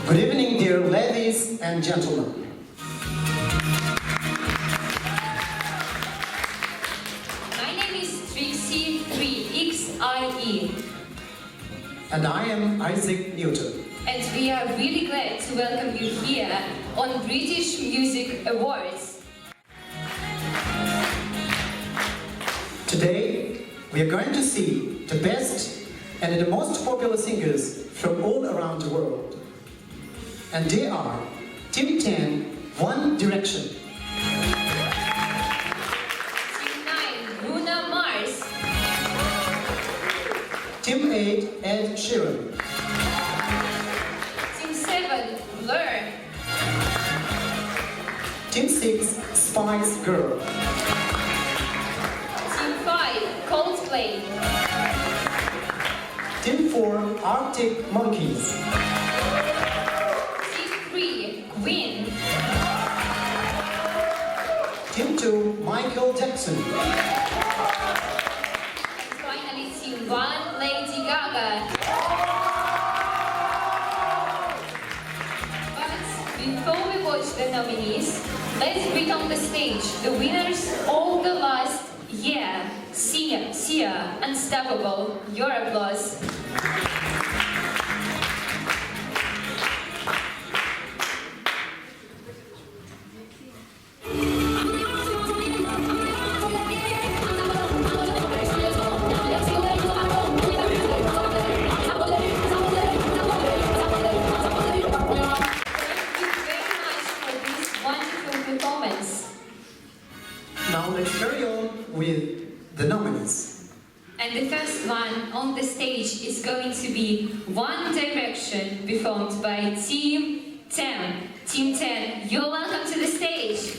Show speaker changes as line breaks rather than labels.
Good evening, dear ladies and gentlemen.
My name is Trixie 3XIE.
And I am Isaac Newton.
And we are really glad to welcome you here on British Music Awards.
Today, we are going to see the best and the most popular singers from all around the world. And they are Team 10, One Direction.
Team 9, Bruno Mars.
Team 8, Ed Sheeran.
Team 7, Blur.
Team 6, Spice Girl.
Team 5, Coldplay.
Team 4, Arctic Monkeys.
Team 3, Queen.
Team 2, Michael Jackson.
And finally, Team 1, Lady Gaga. But before we watch the nominees, let's bring on the stage the winners of the last year. Sia, Unstoppable. Your applause.
Now let's carry on with the nominees.
And the first one on the stage is going to be One Direction, performed by Team 10. Team 10, you're welcome to the stage.